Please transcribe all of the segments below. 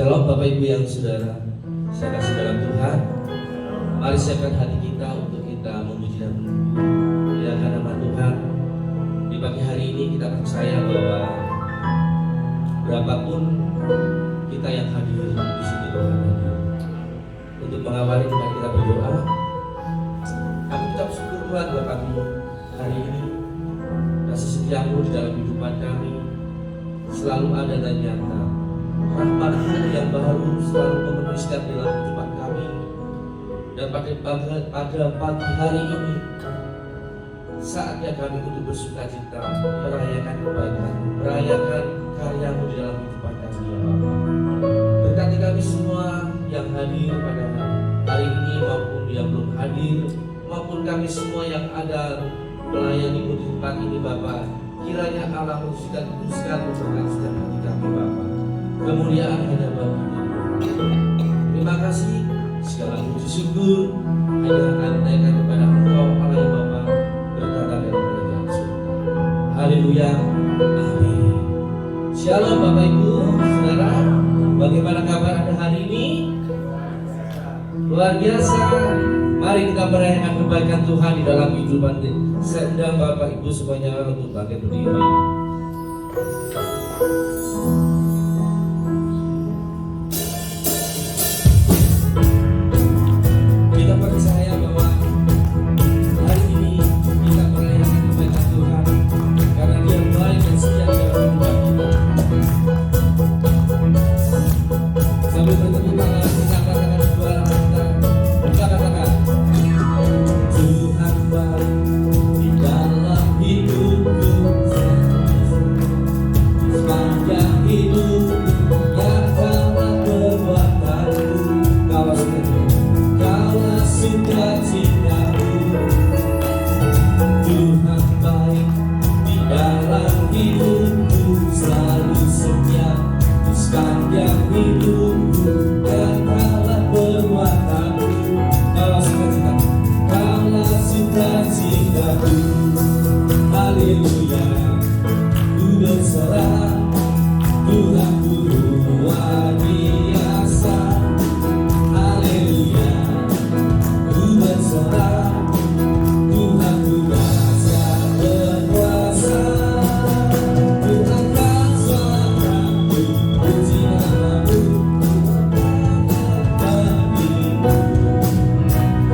Shalom Bapak Ibu yang saudara, saya kasih dalam Tuhan. Mari siapkan hati kita untuk kita memuji dan memuliakan nama Tuhan. Di pagi hari ini kita percaya bahwa berapapun kita yang hadir di sini Tuhan hadir. Untuk mengawali kita berdoa. Kami ucap syukur Tuhan buat kami hari ini. Kasih setiamu di dalam kehidupan kami selalu ada dan nyata. Rahmat-Mu yang baru selalu memenuhi setiap dalam kehidupan kami. Dan pada pagi hari ini saatnya kami untuk bersuka cita, merayakan kebaikan, merayakan karya-Mu di dalam kehidupan kami ya Bapa. Berkati kami semua yang hadir pada hari ini maupun yang belum hadir, maupun kami semua yang ada melayani-Mu di tempat ini Bapa. Kiranya Allah-Mu sudah kuduskan memberkati setiap hati kami Bapa. Kemuliaan hanya bagi-Mu. Terima kasih, segala puji syukur hanya akan naikkan kepada Engkau Allah yang Bapa berkata dari kerajaan surga. Haleluya, amin. Shalom Bapak Ibu, saudara. Bagaimana kabar Anda hari ini? Luar biasa. Mari kita merayakan kebaikan Tuhan di dalam kehidupan. Saya undang Bapak Ibu semuanya untuk bangkit berdiri. Kita percaya bahwa hari ini kita merayakan kebaikan Tuhan karena Dia baik dan setia dalam kehidupan kita. Sambil bertepuk tangan, kita katakan suara kita. Kita katakan, Tuhan baik di dalam hidupku sepanjang hidupku, nyatakan perbuatanmu. Kaulah sukacitamu. Tuhan baik di dalam hidupku, selalu setia di sepanjang hidupku, nyatakan perbuatanmu. Kaulah sukacitamu. Haleluya, ku berserah, Tuhanku luar biasa. Haleluya, ku berserah, Tuhanku dahsyat berkuasa. Ku angkat suaraku, puji nama-Mu, bagimu.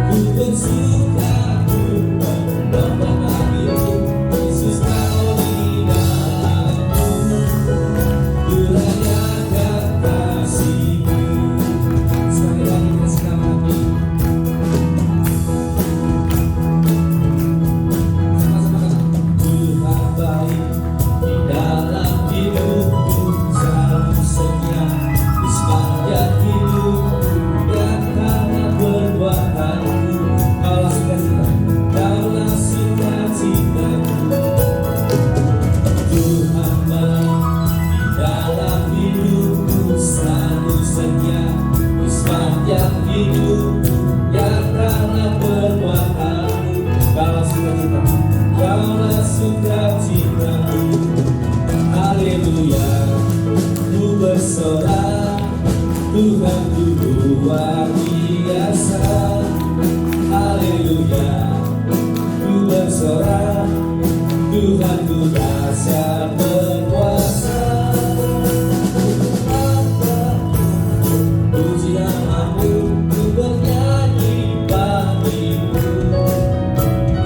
Ku bersuka, ku berdoa bagimu, Yesus Kau di dalamku. Ku rayakan kasih-Mu. Sekali lagi kita sedang mati. Sama-sama kata, Tuhan baik di dalam hidupku, selalu setia di sepanjang hidupku, nyatakan perbuatanmu. Kaulah sukacita, kaulah sukacitaku. Tuhan baik di dalam hidupku, selalu setia di sepanjang hidupku, nyatakan perbuatanmu. Kaulah sukacita, kaulah sukacitaku. Haleluya, ku bersorak, Tuhanku luar biasa. Haleluya, ku bersorak, Tuhanku dahsyat berkuasa. Puji nama-Mu, ku bernyanyi bagimu.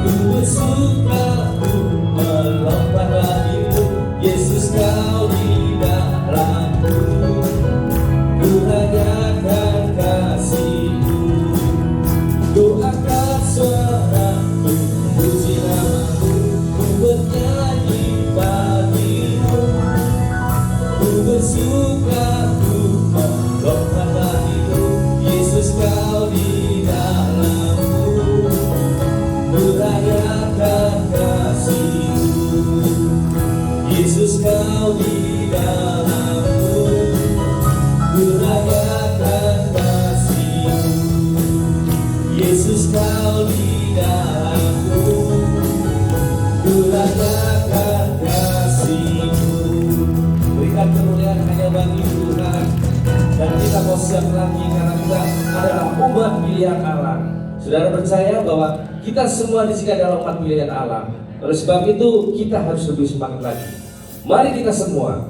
Ku bersuka, ku melompat bagimu, Yesus Kau di dalamku. Ku rayakan kasih-Mu. Ku angkat suaraku, puji nama-Mu, ku bernyanyi bagimu. Ku bersuka, ku melompat bagimu, Yesus Kau di dalamku. Ku rayakan kasih-Mu, Yesus Kau di dalamku. Ku rayakan kasih-Mu, Yesus Kau di dalamku. Ku rayakan kasih-Mu. Berikan kemuliaan hanya bagi Tuhan. Dan kita mau siap lagi karena kita adalah umat pilihan Allah. Saudara percaya bahwa kita semua di sini adalah umat pilihan Allah. Oleh sebab itu kita harus lebih semangat lagi. Mari kita semua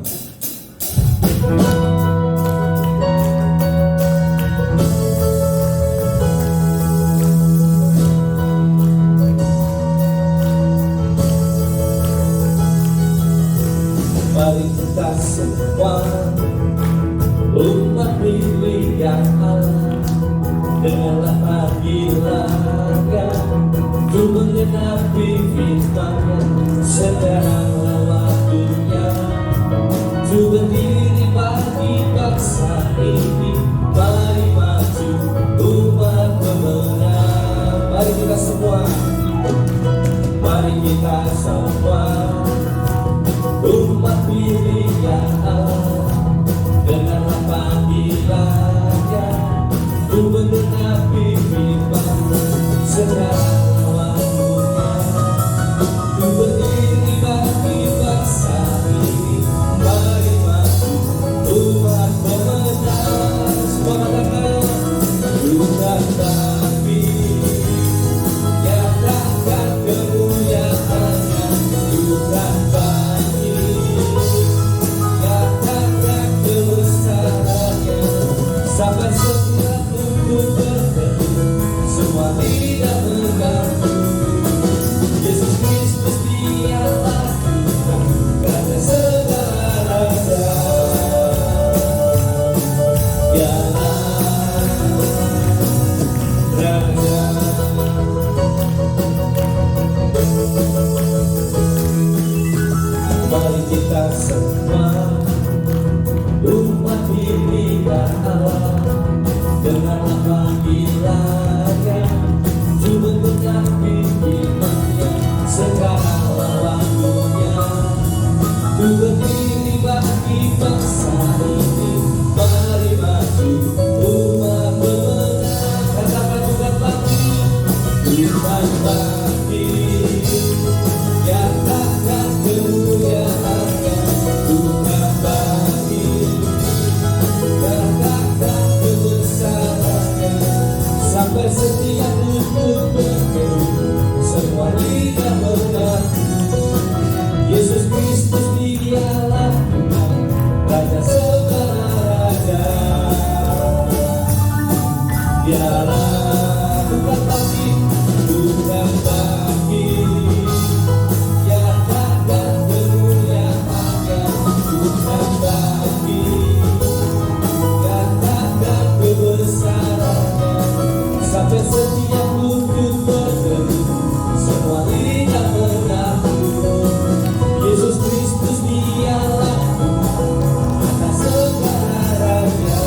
mari kita semua umat pilihan Allah, dengarlah panggilannya untuk menggenapi firman-Nya. Sekaranglah waktunya untuk berdiri bagi bangsa ini. Mari maju umat pemenang. Mari kita semua umat pilihan Allah, dengarlah panggilannya untuk menggenapi firman-Nya. Sekarang waktunya untuk berdiri bagi bangsa ini. Mari maju umat pemenang. Semua katakan bukan tapi nyatakan kemuliaan-Nya. Bukan bagi nyatakan kebesaran-Nya. Sampai setiap untuk berteduh, semua tidak mengganggu. Yesus Kristus dialah Tuhan, Raja segala raja. Dialah Raja. Mari kita semua umat pilihan Allah, dengarlah panggilannya untuk menggenapi firman-Nya. Sekaranglah waktunya untuk berdiri bagi bangsa ini. Mari maju umat pemenang. Katakan bukan bagi, bukan bagi nyatakan kemuliaan-Nya. Bukan bagi nyatakan kebesaran-Nya. Sampai setiap lutut berteduh, semua lidah mengaku Yesus Kristus dialah Tuhan, Raja segala raja. Dialah bukan bagi, bukan bagi nyatakan kemuliaan-Nya. Bukan bagi nyatakan kebesaran-Nya. Sampai setiap lutut berteduh, semua lidah mengaku Yesus Kristus dialah Tuhan, atas segala raja.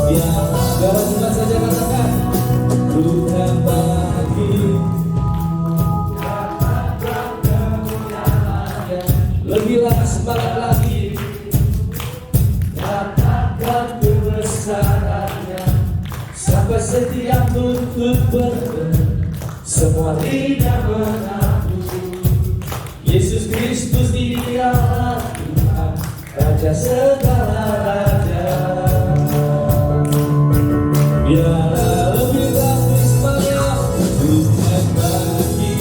Dialah, segala cuma saja katakan bukan bagi nyatakan kemuliaan-Nya. Lebih lagi, semangat lagi. Nyatakan kebesaran-Nya. Sampai setiap lutut berteduh, semua lidah mengaku Yesus Kristus dialah Tuhan, Raja segala raja. Biarlah lebih lagi semangat, bukan bagi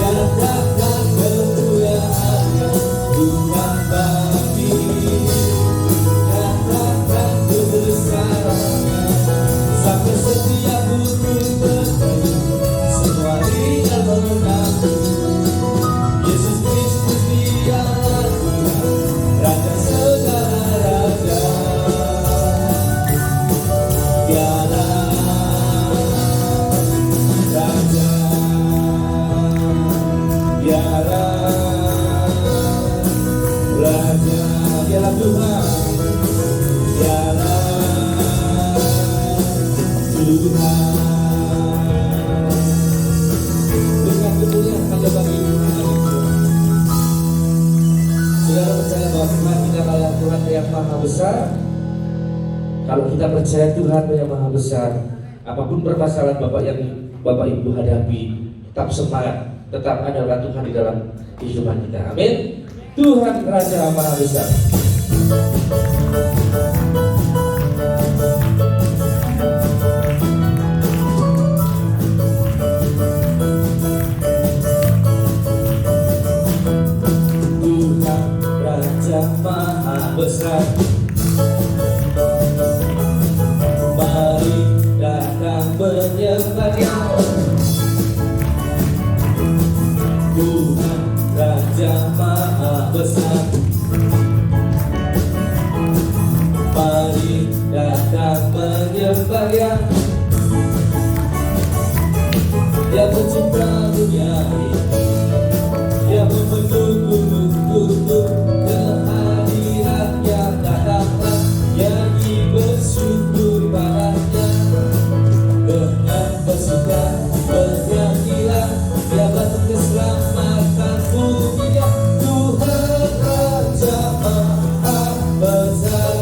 nyatakan kemuliaan-Nya. Bukan bagi nyatakan kebesaran-Nya. Sampai setiap lutut berteduh, semua lidah mengaku Yesus Kristus dialah Tuhan, Raja segala raja. Dialah Raja. Dialah Raja. Dialah Tuhan. Dialah Tuhan. Dengan kemuliaan hanya bagi Tuhan. Saudara percaya bahwa Tuhan kita adalah Tuhan yang maha besar. Kalau kita percaya Tuhan yang maha besar, apapun permasalahan Bapak Ibu hadapi, tetap semangat, tetap adalah Tuhan di dalam kehidupan kita. Amin. Tuhan Raja Maha Besar. Tuhan Raja Maha Besar, mari datang menyembahnya. Tuhan Raja Maha Besar, mari datang menyembahnya. Dia pencipta dunia ini, Dia menunggu kehadirannya. Datanglah nyanyi bersyukur padanya, dengan bersuka bernyanyilah, Dia batu keselamatan pujinya. Tuhan Raja Maha Besar,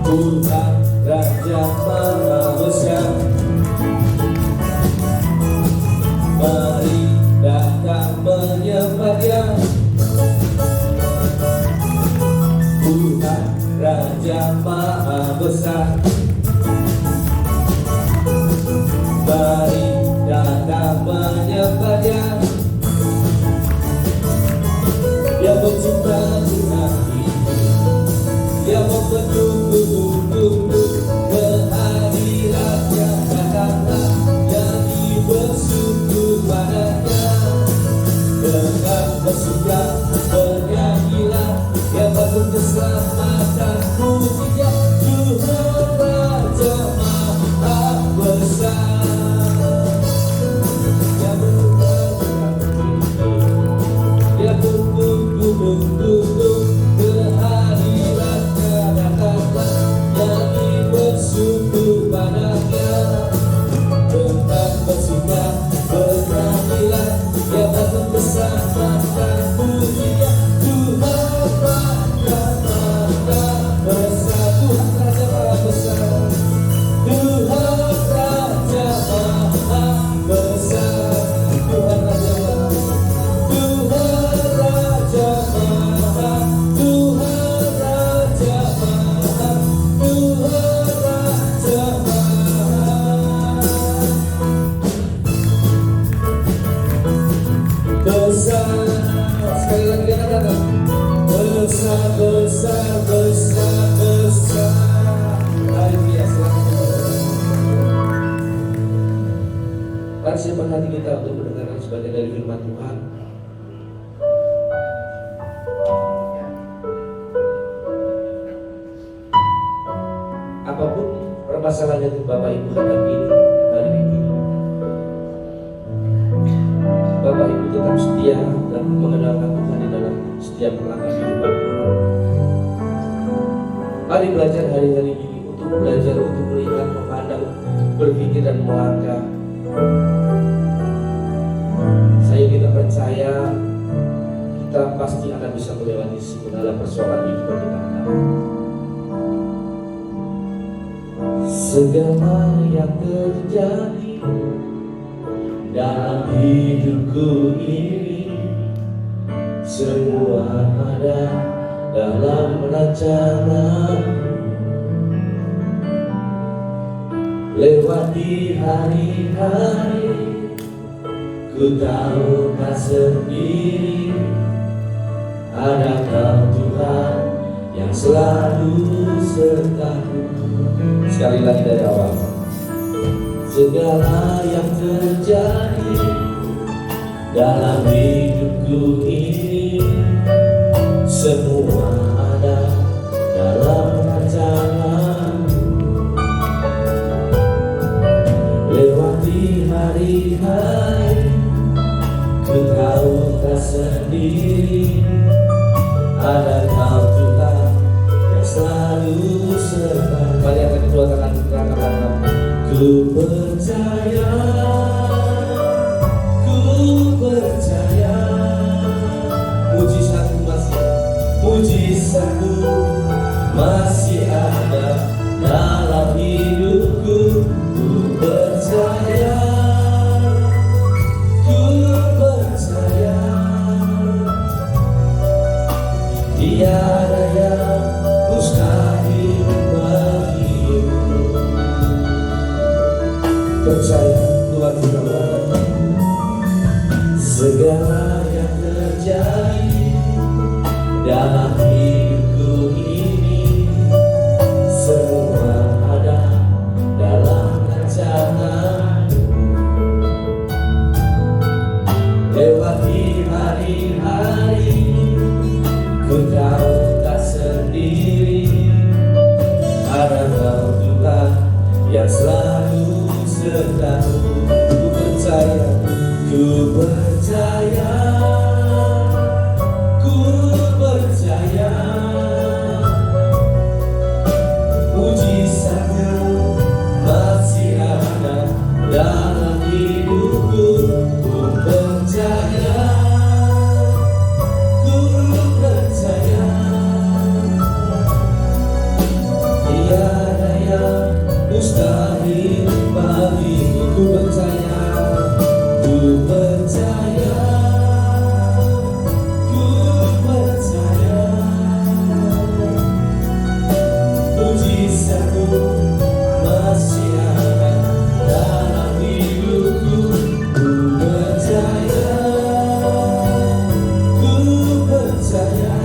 Tuhan Raja Maha Besar, mari datang menyembah Dia. Tuhan Raja Maha Besar, mari datang menyembah Dia. Dia pencipta dunia ini, Dia menunggu kehadirannya. Datanglah nyanyi bersyukur padanya, dengan bersuka bernyanyilah, Dia batu keselamatan pujinya. Tuhan Raja Maha Besar, Dia menunggu kehadirannya. Datanglah nyanyi bersyukur padanya, dengan bersuka bernyanyilah, Dia batu keselamatan pujinya. Tuhan Raja Maha Besar, Tuhan Raja Maha Besar, Tuhan Raja Maha Besar, Tuhan Raja Maha, Tuhan Raja Maha, Tuhan Raja Maha, Tuhan Raja Maha Besar. Sekali lagi dia katakan, besar, besar, besar, besar. Haleluya. Mari siapkan hati kita untuk mendengarkan sebagian dari firman Tuhan. Apapun permasalahan yang Bapak Ibu hadapi hari ini, Bapak Ibu tetap setia dan mengenalkan Tuhan di dalam setiap langkah kehidupan. Mari belajar hari-hari ini untuk belajar, untuk melihat, memandang, berpikir dan melangkah. Saya kita percaya kita pasti akan bisa melewati segala persoalan hidup yang kita hadapi. Segala yang terjadi dalam hidupku ini, semua ada dalam rencana. Lewati hari-hari, ku tahu tak sendiri, ada Kau Tuhan yang selalu sertaku. Sekali lagi dari awal. Segala yang terjadi dalam hidupku ini, semua ada dalam rencana. Lewati hari-hari, ku tahu tak sendiri, ada Kau Tuhan yang selalu serta. Mari akan kedua tangan ku percaya, ku percaya, mujizatmu masih ada dalam hidupku. Ku percaya, hari-hari ku tahu tak sendiri, ada Kau Tuhan yang selalu sertaku. Ku percaya, ku percaya, ku percaya, mujizat-Mu masih ada dalam hidupku. Ku percaya, ku percaya, tiada yang mustahil bagiku. Ku percaya, ku percaya, ku percaya, mujizat-Mu masih ada dalam hidupku. Ku percaya, ku percaya,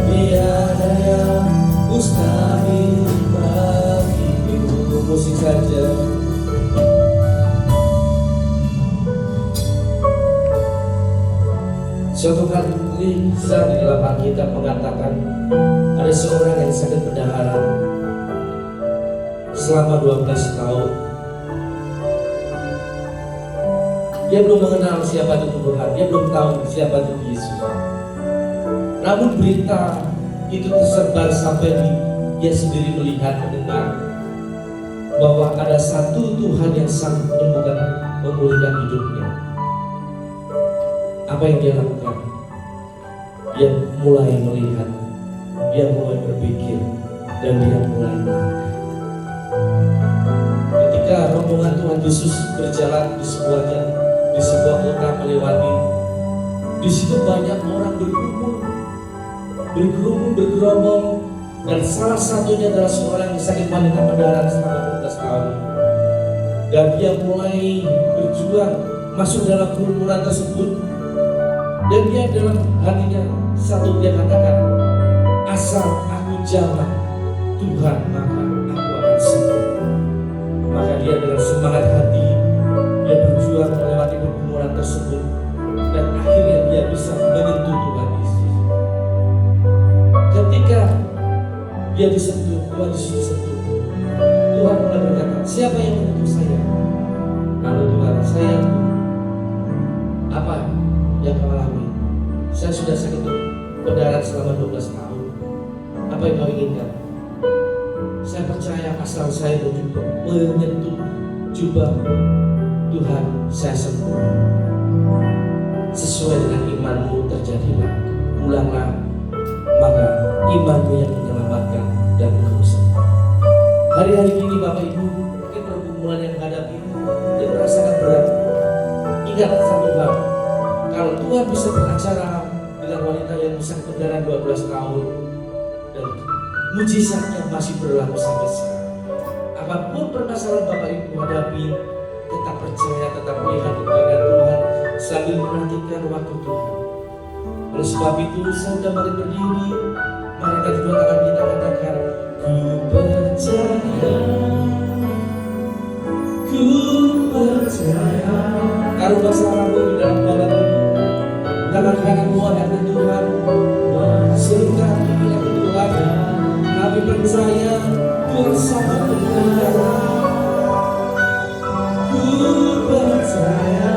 tiada yang mustahil bagiku. Musik saja. Suatu kali saat di dalam Alkitab mengatakan ada seorang yang sakit pendarahan selama 12 tahun. Dia belum mengenal siapa itu Tuhan, dia belum tahu siapa itu Yesus. Namun berita itu tersebar sampai dia sendiri melihat, mendengar bahwa ada satu Tuhan yang sanggup memulihkan hidupnya. Apa yang dia lakukan? Dia mulai melihat, dia mulai berpikir, dan dia mulai melangkah. Ketika rombongan Tuhan Yesus berjalan di sebuah kota melewati, di situ banyak orang bergerombol, dan salah satunya adalah seorang yang sakit wanita pendarahan selama 12 tahun. Dan dia mulai berjuang masuk dalam kerumunan tersebut. Dan dia dalam hatinya satu dia katakan, asal aku jamah Tuhan maka aku akan sembuh. Maka dia dengan semangat hati dia berjuang melewati pergumulan tersebut, dan akhirnya dia bisa menyentuh Tuhan Yesus. Ketika dia disentuh, Tuhan Yesus disentuh, Tuhan mulai berkata, siapa yang menyentuh saya? Lalu Tuhan, saya apa yang kau alami? Saya sudah sakit pendarahan selama 12 tahun. Apa yang kau inginkan? Saya percaya asal saya menyentuh jubah Tuhan, saya sembuh. Sesuai dengan imanmu terjadilah, pulanglah, maka imanmu yang menyelamatkan dan engkau sembuh. Hari-hari ini Bapak Ibu, mungkin pergumulan yang menghadapi dan merasakan berat. Ingat satu hal, kalau Tuhan bisa beracara dengan wanita yang sakit pendarahan 12 tahun dan mujizatnya masih berlaku sampai sekarang. Apapun permasalahan Bapak Ibu hadapi, tetap percaya, tetap melihat kepada Tuhan sambil menantikan waktu Tuhan. Oleh sebab itu, saudara mari berdiri, mari kita kedua tangan kita katakan, ku percaya, ku percaya. Taruh masalahmu di dalam tangan ini, tangan kananmu hadapi Tuhan, serukan hati ke Tuhan. Kami percaya Tuhan sangat mendengar. Ku percaya,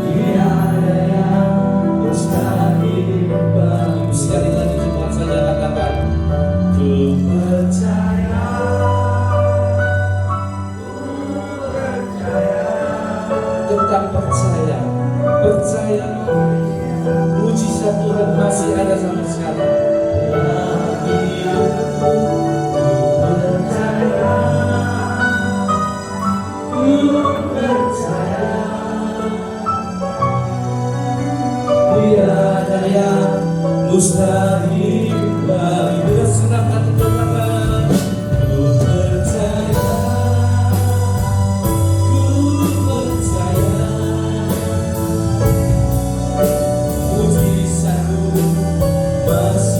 tiada yang mustahil bagimu. Sekali lagi Tuhan saja katakan, ku percaya, ku percaya. Tetap percaya, percaya mujizat Tuhan masih ada sampai sekarang. Tiada yang mustahil bagimu. Senang hati Tuhan. Ku percaya, ku percaya, mujizat-Mu masih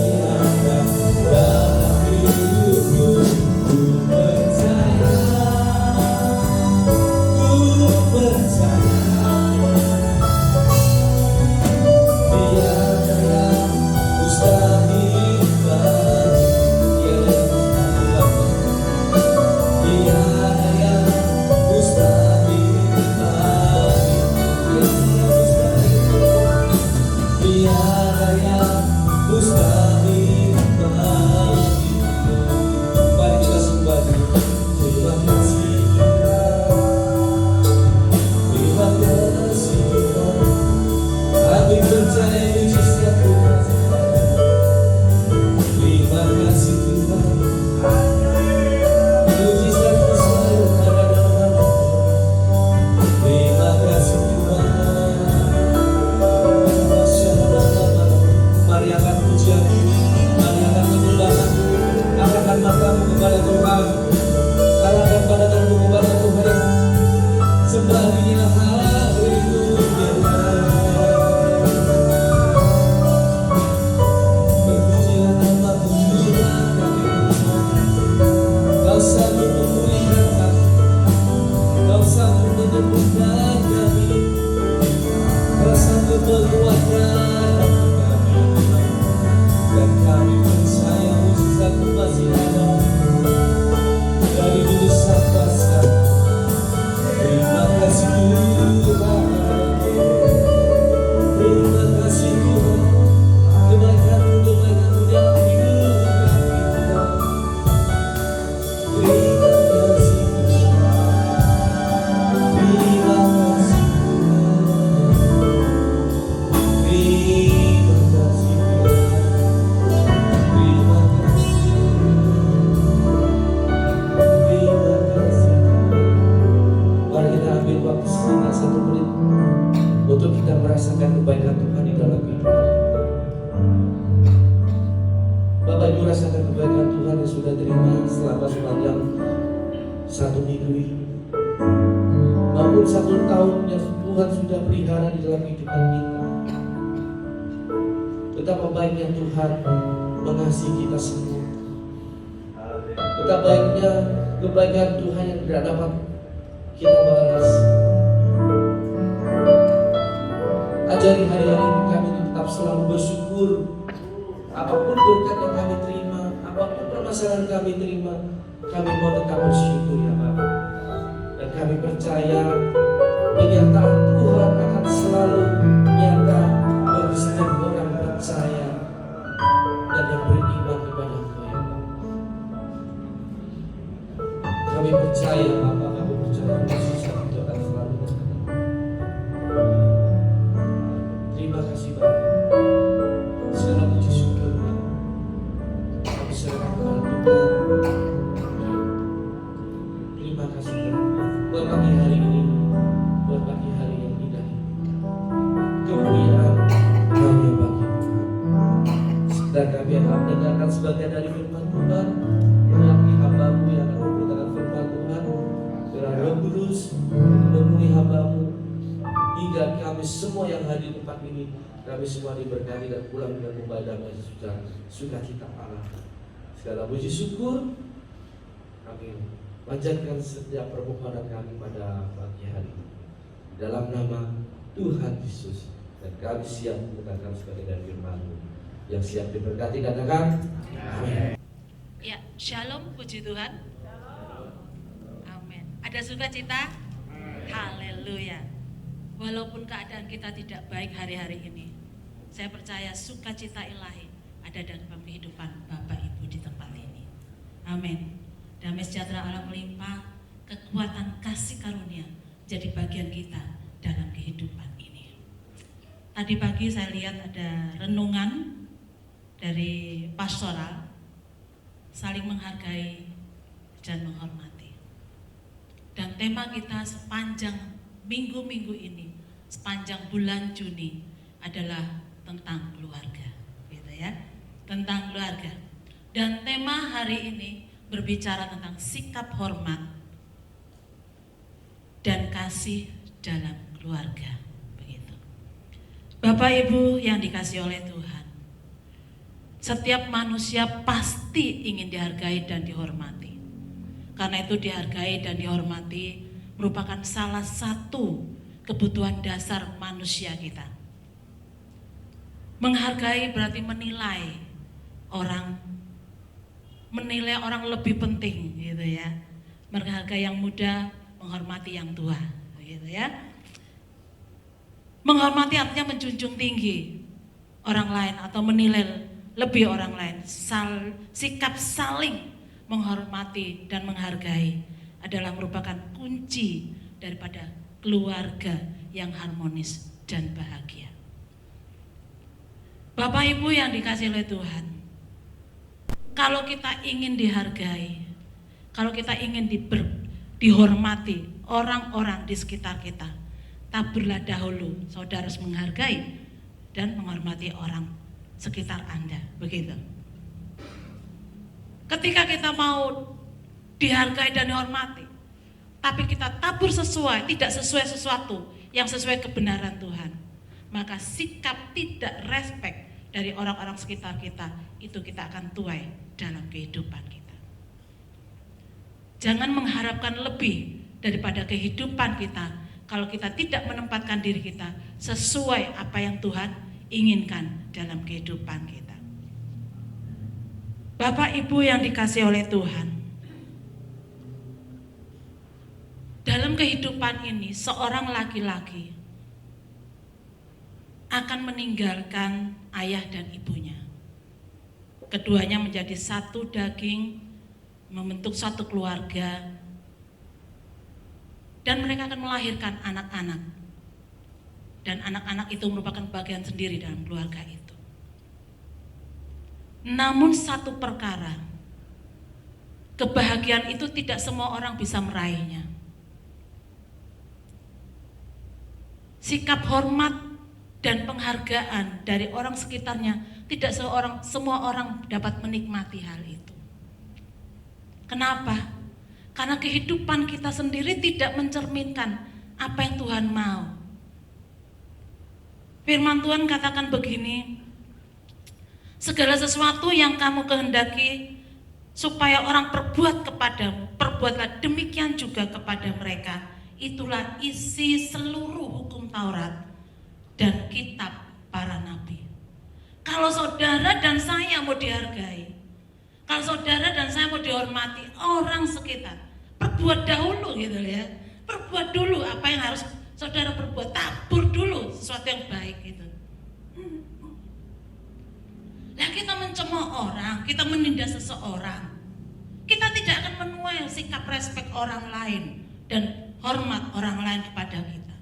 sudah terima selama sepanjang 1 minggu ini, maupun 1 tahun yang Tuhan sudah pelihara di dalam kehidupan kita. Betapa baiknya Tuhan mengasihi kita semua. Betapa baiknya kebaikan Tuhan yang tidak dapat kita balas. Ajari hari-hari ini kami tetap selalu bersyukur. Apapun berkat yang kami terima, apapun permasalahan kami terima, kami mau tetap bersyukur ya Bapak. Dan kami percaya penyertaan Tuhan akan selalu nyata bagi setiap orang percaya dan yang beriman kepada Tuhan. Kami percaya Bapak, kami percaya Yesus itu akan selalu berkata. Terima kasih Bapak. Segala puji syukur kami serahkan kepada Tuhan. Terima kasih Bapak. Buat pagi hari ini, buat pagi hari yang indah ini, kemuliaan hanya bagi Tuhan. Sedang kami akan mendengarkan sebagian dari firman Tuhan, melalui hamba-Mu yang akan memberitakan firman Tuhan. Biarlah Roh Kudus memenuhi hamba-Mu, hingga kami semua yang hadir di tempat ini, kami semua diberkati dan pulang dengan membawa damai sejahtera, sukacita Allah. Segala puji syukur kami panjatkan setiap permohonan kami pada pagi hari ini dalam nama Tuhan Yesus, dan kami siap mendengarkan sebagai dari firman-Mu. Yang siap diberkati katakan amin. Ya, shalom, puji Tuhan. Amin. Ada sukacita? Haleluya. Walaupun keadaan kita tidak baik hari-hari ini, saya percaya sukacita ilahi ada dalam kehidupan Bapak Ibu di tempat ini. Amin. Damai sejahtera Allah melimpah, kekuatan kasih karunia jadi bagian kita dalam kehidupan ini. Tadi pagi saya lihat ada renungan dari pastoral, saling menghargai dan menghormati. Dan tema kita sepanjang minggu-minggu ini, sepanjang bulan Juni adalah tentang keluarga, gitu ya, tentang keluarga. Dan tema hari ini berbicara tentang sikap hormat dan kasih dalam keluarga, begitu. Bapak Ibu yang dikasihi oleh Tuhan, setiap manusia pasti ingin dihargai dan dihormati. Karena itu dihargai dan dihormati merupakan salah satu kebutuhan dasar manusia kita. Menghargai berarti menilai orang lebih penting, gitu ya. Menghargai yang muda, menghormati yang tua, gitu ya. Menghormati artinya menjunjung tinggi orang lain atau menilai lebih orang lain. Sikap saling menghormati dan menghargai adalah merupakan kunci daripada keluarga yang harmonis dan bahagia. Bapak Ibu yang dikasihi oleh Tuhan, kalau kita ingin dihargai, kalau kita ingin dihormati orang-orang di sekitar kita, taburlah dahulu saudara harus menghargai dan menghormati orang sekitar Anda, begitu. Ketika kita mau dihargai dan dihormati, tapi kita tabur tidak sesuai sesuatu yang sesuai kebenaran Tuhan, maka sikap tidak respect dari orang-orang sekitar kita, itu kita akan tuai dalam kehidupan kita. Jangan mengharapkan lebih daripada kehidupan kita kalau kita tidak menempatkan diri kita sesuai apa yang Tuhan inginkan dalam kehidupan kita. Bapak Ibu yang dikasihi oleh Tuhan, dalam kehidupan ini seorang laki-laki akan meninggalkan ayah dan ibunya. Keduanya menjadi satu daging, membentuk satu keluarga, dan mereka akan melahirkan anak-anak. Dan anak-anak itu merupakan bagian sendiri dalam keluarga itu. Namun satu perkara, kebahagiaan itu tidak semua orang bisa meraihnya. Sikap hormat dan penghargaan dari orang sekitarnya tidak semua orang dapat menikmati hal itu. Kenapa? Karena kehidupan kita sendiri tidak mencerminkan apa yang Tuhan mau. Firman Tuhan katakan begini, segala sesuatu yang kamu kehendaki supaya orang perbuat kepadamu, perbuatlah demikian juga kepada mereka. Itulah isi seluruh hukum Taurat dan kitab para nabi. Kalau saudara dan saya mau dihargai, kalau saudara dan saya mau dihormati orang sekitar, perbuat dahulu gitu ya. Perbuat dulu apa yang harus saudara perbuat, tabur dulu sesuatu yang baik gitu. Nah, kita mencemooh orang, kita menindas seseorang, kita tidak akan menuai sikap respek orang lain dan hormat orang lain kepada kita.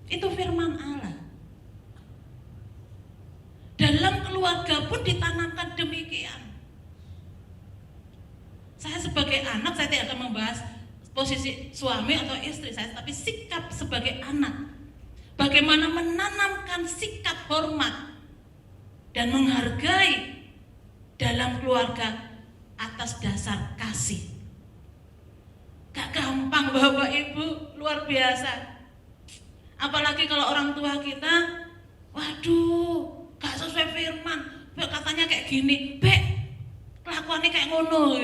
Itu firman Allah. Dalam keluarga pun ditanamkan demikian. Saya sebagai anak, saya tidak akan membahas posisi suami atau istri saya, tapi sikap sebagai anak. Bagaimana menanamkan sikap hormat dan menghargai dalam keluarga atas dasar kasih. Gak gampang Bapak Ibu, luar biasa. Apalagi kalau orang tua kita, waduh, gak sesuai firman, katanya kayak gini, kelakuannya kayak ngono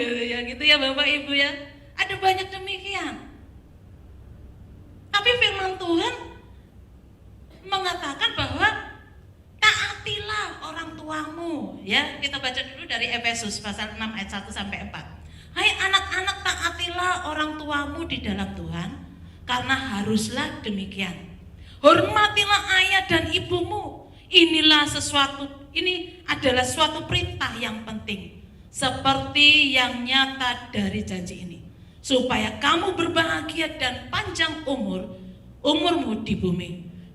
gitu ya Bapak Ibu ya. Ada banyak demikian. Tapi firman Tuhan mengatakan bahwa taatilah orang tuamu, ya. Kita baca dulu dari Efesus pasal 6 ayat 1 sampai 4. Hai anak-anak, taatilah orang tuamu di dalam Tuhan, karena haruslah demikian. Hormatilah ayah dan ibumu. Ini adalah suatu perintah yang penting, seperti yang nyata dari janji ini, supaya kamu berbahagia dan panjang umurmu di bumi.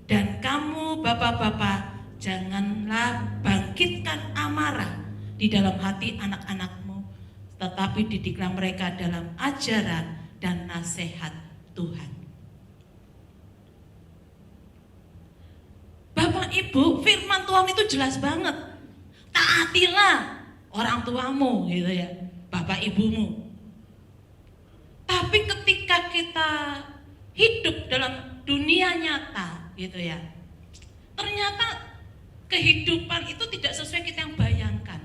Dan kamu bapak-bapak, janganlah bangkitkan amarah di dalam hati anak-anakmu, tetapi didiklah mereka dalam ajaran dan nasihat Tuhan. Bapak Ibu, firman Tuhan itu jelas banget. Taatilah orang tuamu gitu ya, bapak ibumu. Tapi ketika kita hidup dalam dunia nyata gitu ya, ternyata kehidupan itu tidak sesuai kita yang bayangkan.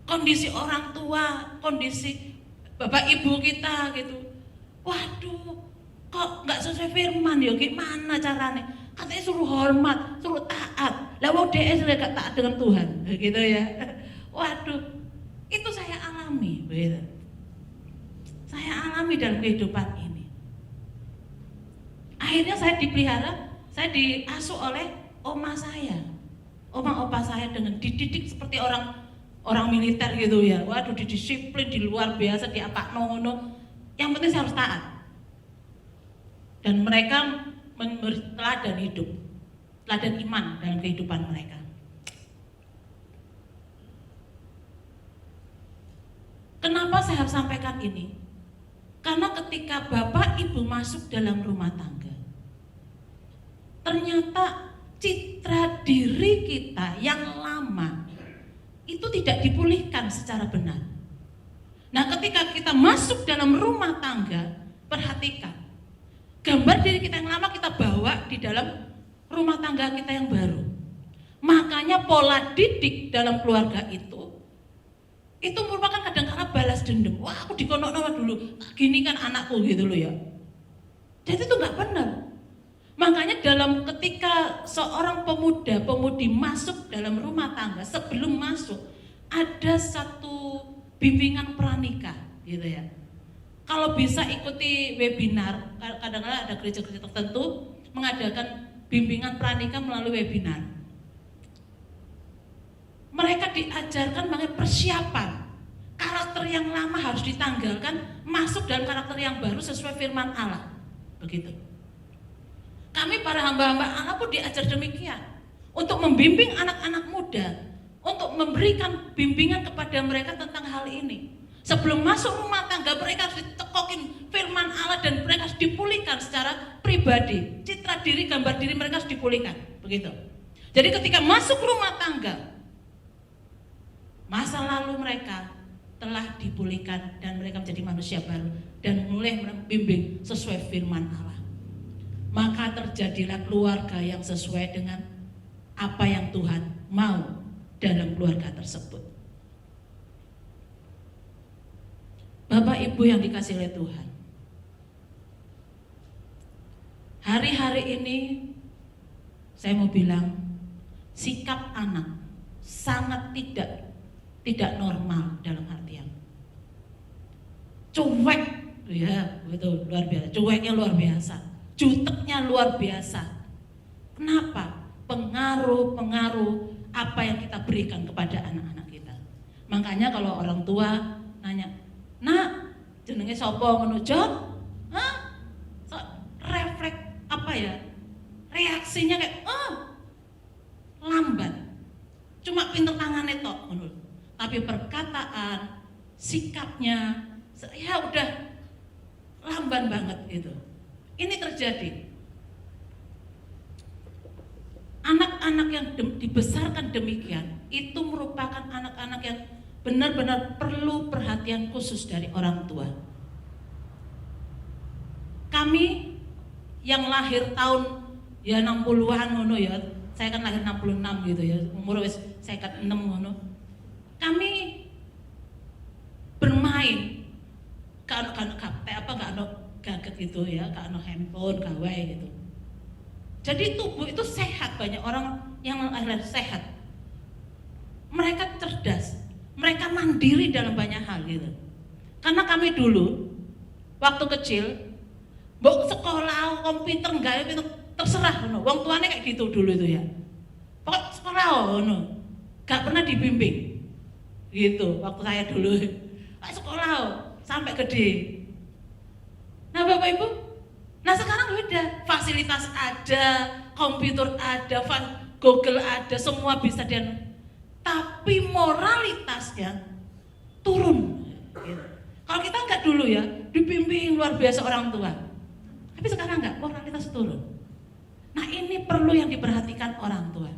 Kondisi orang tua, kondisi bapak ibu kita gitu, waduh kok nggak sesuai firman ya, gimana caranya? Katanya suruh hormat, suruh taat. Lah wong dhek sudah gak taat dengan Tuhan, gitu ya. Waduh, itu saya alami, begitu. Saya alami dalam kehidupan ini. Akhirnya saya dipelihara, saya diasuh oleh oma saya, oma opa saya dengan dididik seperti orang militer gitu ya. Waduh, didisiplin di luar biasa, diapakno ngono. Yang penting saya harus taat. Dan mereka memberi teladan hidup, teladan iman dalam kehidupan mereka. Kenapa saya harus sampaikan ini? Karena ketika bapak ibu masuk dalam rumah tangga, ternyata citra diri kita yang lama itu tidak dipulihkan secara benar. Nah, ketika kita masuk dalam rumah tangga, perhatikan gambar diri kita yang lama kita bawa di dalam rumah tangga kita yang baru. Makanya pola didik dalam keluarga itu merupakan kadang-kadang balas dendam. Wah, aku dikonok-konok dulu, gini kan anakku gitu loh ya. Jadi itu nggak benar. Makanya dalam ketika seorang pemuda-pemudi masuk dalam rumah tangga, sebelum masuk ada satu bimbingan pranikah gitu ya. Kalau bisa ikuti webinar, kadang-kadang ada gereja-gereja tertentu mengadakan bimbingan pranikah melalui webinar. Mereka diajarkan mengenai persiapan. Karakter yang lama harus ditanggalkan, masuk dalam karakter yang baru sesuai firman Allah. Begitu. Kami para hamba-hamba Allah pun diajar demikian. Untuk membimbing anak-anak muda, untuk memberikan bimbingan kepada mereka tentang hal ini. Sebelum masuk rumah tangga, mereka harus ditekokin firman Allah dan mereka harus dipulihkan secara pribadi. Citra diri, gambar diri mereka harus dipulihkan. Begitu. Jadi ketika masuk rumah tangga, masa lalu mereka telah dipulihkan dan mereka menjadi manusia baru dan mulai membimbing sesuai firman Allah. Maka terjadilah keluarga yang sesuai dengan apa yang Tuhan mau dalam keluarga tersebut. Bapak Ibu yang dikasihi oleh Tuhan, hari-hari ini saya mau bilang sikap anak sangat tidak normal dalam artian cuek, ya betul, luar biasa, cueknya luar biasa, juteknya luar biasa. Kenapa? Pengaruh apa yang kita berikan kepada anak-anak kita. Makanya kalau orang tua nanya, "Nak, jenenge sapa ngono, Jon?" Hah? Refleks apa ya? Reaksinya kayak lambat. Cuma pinter tangannya tok ngono. Tapi perkataan, sikapnya ya udah lamban banget gitu. Ini terjadi. Anak-anak yang dibesarkan demikian itu merupakan anak-anak yang benar-benar perlu perhatian khusus dari orang tua. Kami yang lahir tahun ya 60-an ngono ya, saya kan lahir 66 gitu ya, umur wis 56 ngono. Kami bermain kan gadget gitu ya, kan handphone, gawe gitu. Jadi tubuh itu sehat, banyak orang yang lahir sehat. Mereka cerdas, mereka mandiri dalam banyak hal gitu. Karena kami dulu waktu kecil, mbok sekolah komputer enggak itu terserah ngono. Wong tuane kayak gitu dulu itu ya. Pokok sekolah ngono. Gak pernah dibimbing. Gitu waktu saya dulu. Sekolah sampai gede. Nah, Bapak Ibu, nah sekarang beda. Fasilitas ada, komputer ada, Google ada, semua bisa dan tapi moralitasnya turun. Gitu. Kalau kita enggak dulu ya, dibimbing luar biasa orang tua. Tapi sekarang enggak, moralitas turun. Nah, ini perlu yang diperhatikan orang tua.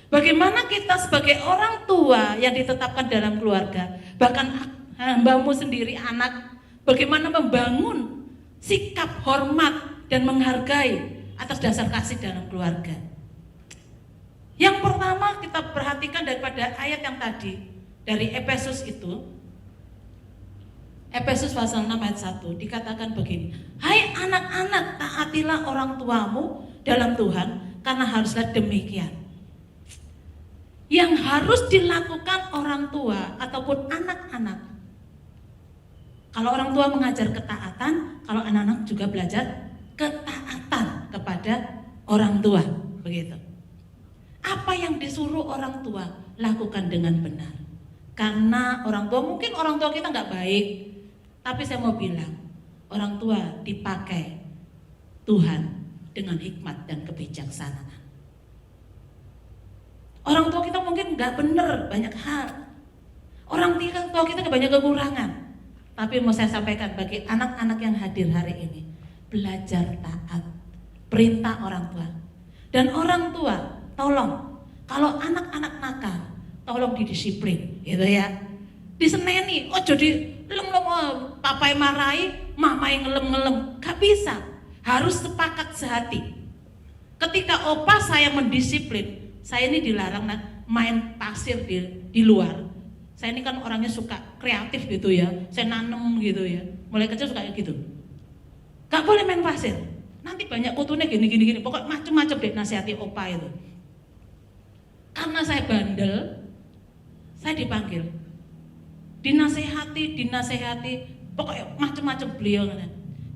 Bagaimana kita sebagai orang tua yang ditetapkan dalam keluarga, bahkan hambamu sendiri anak, bagaimana membangun sikap hormat dan menghargai atas dasar kasih dalam keluarga. Yang pertama kita perhatikan daripada ayat yang tadi dari Efesus itu, Efesus pasal 6 ayat 1 dikatakan begini, "Hai anak-anak, taatilah orang tuamu dalam Tuhan, karena haruslah demikian." Yang harus dilakukan orang tua ataupun anak-anak. Kalau orang tua mengajar ketaatan, kalau anak-anak juga belajar ketaatan kepada orang tua, begitu. Apa yang disuruh orang tua lakukan dengan benar. Karena orang tua, mungkin orang tua kita nggak baik, tapi saya mau bilang, orang tua dipakai Tuhan dengan hikmat dan kebijaksanaan. Orang tua kita mungkin nggak benar banyak hal. Orang tua kita banyak kekurangan. Tapi mau saya sampaikan bagi anak-anak yang hadir hari ini, belajar taat perintah orang tua. Dan orang tua, tolong kalau anak-anak nakal, tolong didisiplin, gitu ya. Diseneni, jadi lem-lem, papai marahi, mamai ngelem-ngelem, gak bisa. Harus sepakat sehati. Ketika opa saya mendisiplin, saya ini dilarang main pasir di luar. Saya ini kan orangnya suka kreatif gitu ya, saya nanem gitu ya, mulai kecil suka gitu. Gak boleh main pasir, nanti banyak kutunya gini, pokok macem-macem deh nasihati opa itu. Karena saya bandel, saya dipanggil, dinasehati, pokoknya macem-macem beliau.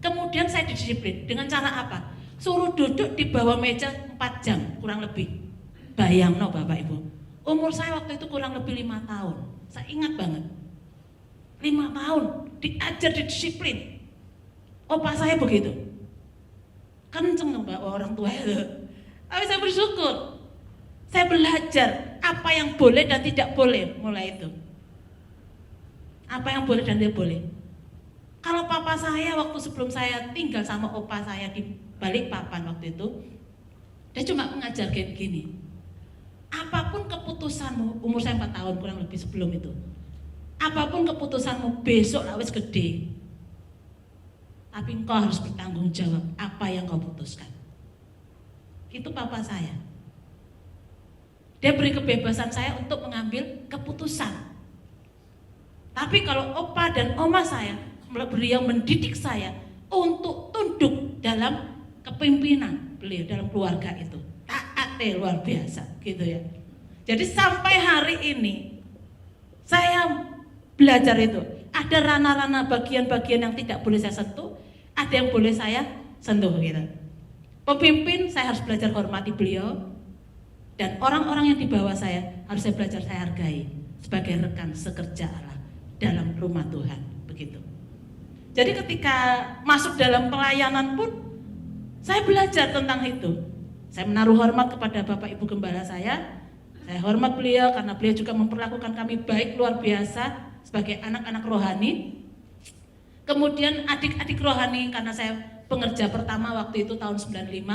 Kemudian saya didisiplin, dengan cara apa? Suruh duduk di bawah meja 4 jam, kurang lebih. Bayang no Bapak Ibu, umur saya waktu itu kurang lebih 5 tahun. Saya ingat banget, 5 tahun diajar didisiplin. Opa saya begitu, kenceng mbak orang tua itu. Tapi saya bersyukur, saya belajar apa yang boleh dan tidak boleh mulai itu. Apa yang boleh dan tidak boleh. Kalau papa saya waktu sebelum saya tinggal sama opa saya di Balikpapan waktu itu, dia cuma mengajar kayak gini. Apapun keputusanmu, umur saya 4 tahun kurang lebih sebelum itu, apapun keputusanmu besok wis gede, tapi engkau harus bertanggung jawab apa yang kau putuskan. Itu papa saya. Dia beri kebebasan saya untuk mengambil keputusan. Tapi kalau opa dan oma saya, beliau mendidik saya untuk tunduk dalam kepemimpinan beliau dalam keluarga itu. Taatnya luar biasa gitu ya. Jadi sampai hari ini saya belajar itu. Ada ranah-ranah bagian-bagian yang tidak boleh saya sentuh, ada yang boleh saya sentuh gitu. Pemimpin saya harus belajar hormati beliau, dan orang-orang yang di bawah saya harus saya belajar saya hargai sebagai rekan sekerja Allah dalam rumah Tuhan, begitu. Jadi ketika masuk dalam pelayanan pun saya belajar tentang itu. Saya menaruh hormat kepada Bapak Ibu Gembala saya hormat beliau karena beliau juga memperlakukan kami baik luar biasa sebagai anak-anak rohani. Kemudian adik-adik rohani, karena saya pengerja pertama waktu itu tahun 95,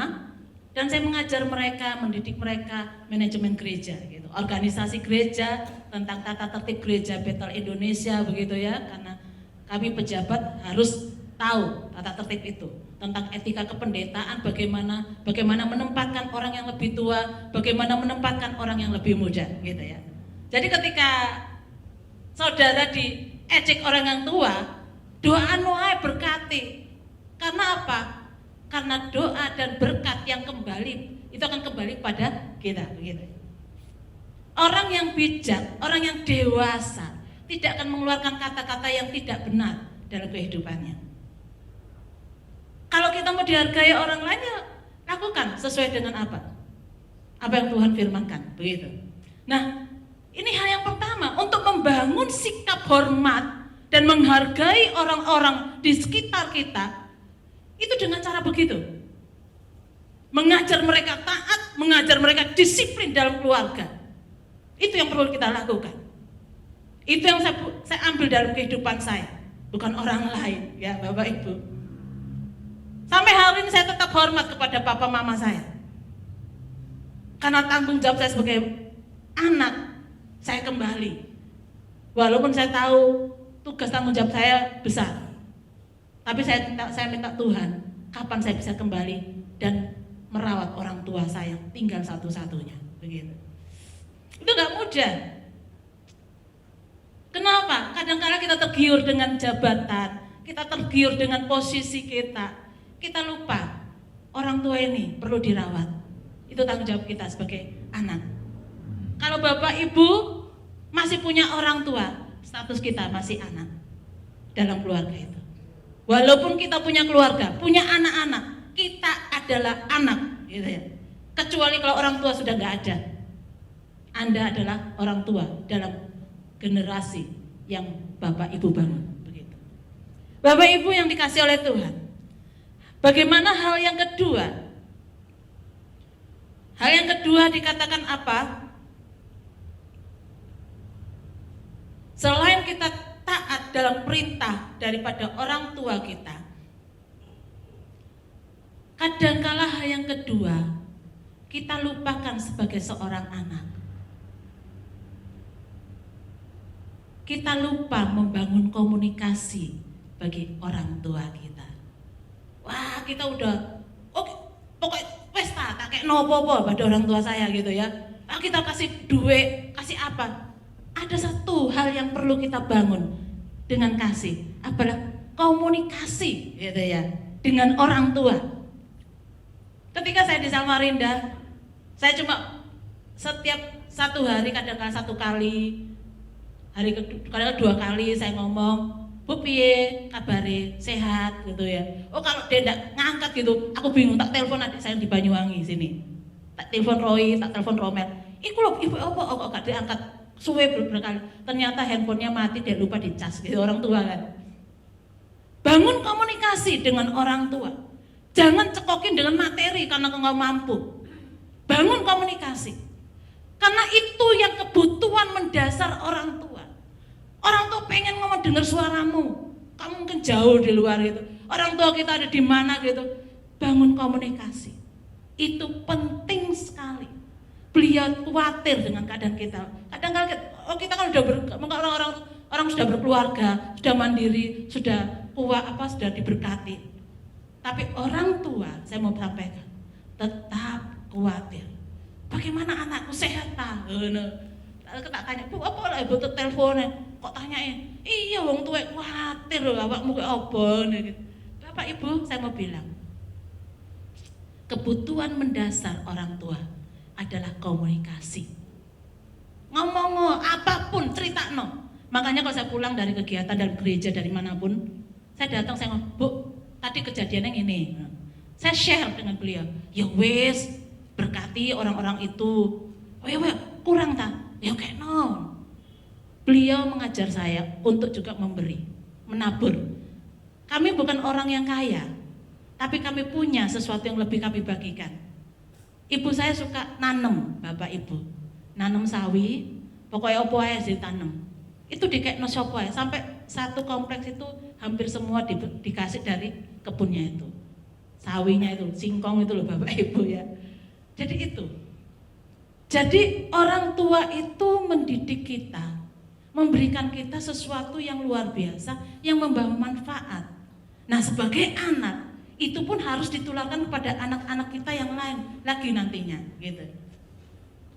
dan saya mengajar mereka, mendidik mereka manajemen gereja gitu, organisasi gereja, tentang tata tertib gereja Bethel Indonesia begitu ya, karena kami pejabat harus tahu tata tertib itu, tentang etika kependetaan, bagaimana menempatkan orang yang lebih tua, bagaimana menempatkan orang yang lebih muda gitu ya. Jadi ketika saudara diejek orang yang tua, doa noai berkati. Karena apa? Karena doa dan berkat yang kembali itu akan kembali pada kita begitu. Orang yang bijak, orang yang dewasa tidak akan mengeluarkan kata-kata yang tidak benar dalam kehidupannya. Kalau kita mau dihargai orang lain, ya lakukan sesuai dengan apa yang Tuhan firmankan begitu. Nah, ini hal yang pertama untuk membangun sikap hormat dan menghargai orang-orang di sekitar kita. Itu dengan cara begitu. Mengajar mereka taat, mengajar mereka disiplin dalam keluarga. Itu yang perlu kita lakukan. Itu yang saya ambil dalam kehidupan saya, bukan orang lain ya Bapak Ibu. Sampai hari ini saya tetap hormat kepada papa mama saya. Karena tanggung jawab saya sebagai anak, saya kembali. Walaupun saya tahu tugas tanggung jawab saya besar, tapi saya minta Tuhan, kapan saya bisa kembali dan merawat orang tua saya tinggal satu-satunya, begitu. Itu nggak mudah. Kenapa? Kadang-kadang kita tergiur dengan jabatan, kita tergiur dengan posisi kita lupa orang tua ini perlu dirawat. Itu tanggung jawab kita sebagai anak. Kalau bapak ibu masih punya orang tua, status kita masih anak dalam keluarga itu. Walaupun kita punya keluarga, punya anak-anak, kita adalah anak, gitu ya. Kecuali kalau orang tua sudah nggak ada, Anda adalah orang tua dalam generasi yang bapak ibu bangun, begitu. Bapak ibu yang dikasih oleh Tuhan. Bagaimana hal yang kedua? Hal yang kedua dikatakan apa? Selain kita taat dalam perintah daripada orang tua kita, kadangkala hal yang kedua kita lupakan sebagai seorang anak. Kita lupa membangun komunikasi bagi orang tua kita. Wah, kita udah pokoknya pesta tak kayak nopo-nopo pada orang tua saya gitu ya. Kita kasih duit, kasih apa? Ada satu hal yang perlu kita bangun dengan kasih, adalah komunikasi gitu ya dengan orang tua. Ketika saya di Samarinda, saya cuma setiap satu hari, kadang-kadang satu kali, hari kadang-kadang dua kali saya ngomong, Bu piye kabare, sehat gitu ya. Oh kalau dia enggak ngangkat gitu, aku bingung, tak telepon adik saya di Banyuwangi sini. Tak telepon Roy, tak telepon Romel. Iku lho ibu apa kok gak diangkat. Suwe berkali, ternyata handphonenya mati, dia lupa dicas gitu, orang tua kan. Bangun komunikasi dengan orang tua. Jangan cekokin dengan materi karena nggak mampu. Bangun komunikasi. Karena itu yang kebutuhan mendasar orang tua. Orang tua pengen ngomong dengar suaramu. Kamu mungkin jauh di luar gitu. Orang tua kita ada di mana gitu. Bangun komunikasi. Itu penting sekali. Beliau khawatir dengan keadaan kita. Kadang-kadang kita kan udah orang-orang orang sudah berkeluarga, sudah mandiri, sudah kuat, sudah diberkati. Tapi orang tua, saya mau sampaikan, tetap khawatir. Bagaimana anakku sehat tak? Tak tanya, Bu, apa lah ibu teleponnya? Kok tanyain? Iya, wong tua khawatir loh, awakmu kok apa? Bapak Ibu, saya mau bilang, kebutuhan mendasar orang tua adalah komunikasi. Ngomong apapun, cerita no. Makanya kalau saya pulang dari kegiatan dan gereja dari manapun, saya datang, saya ngomong, Bu, tadi kejadiannya ini. Saya share dengan beliau. Ya wes, berkati orang-orang itu. Oh ya, kurang tak? Ya kayak no. Beliau mengajar saya untuk juga memberi, menabur. Kami bukan orang yang kaya, tapi kami punya sesuatu yang lebih kami bagikan. Ibu saya suka nanam, Bapak Ibu. Nanam sawi, pokoknya apa aja ditanam. Itu dikekno sapa ya, sampai satu kompleks itu hampir semua dikasih dari kebunnya itu. Sawinya itu, singkong itu loh Bapak Ibu ya. Jadi itu. Jadi orang tua itu mendidik kita, memberikan kita sesuatu yang luar biasa, yang membawa manfaat. Nah sebagai anak, itu pun harus ditularkan kepada anak-anak kita yang lain lagi nantinya gitu.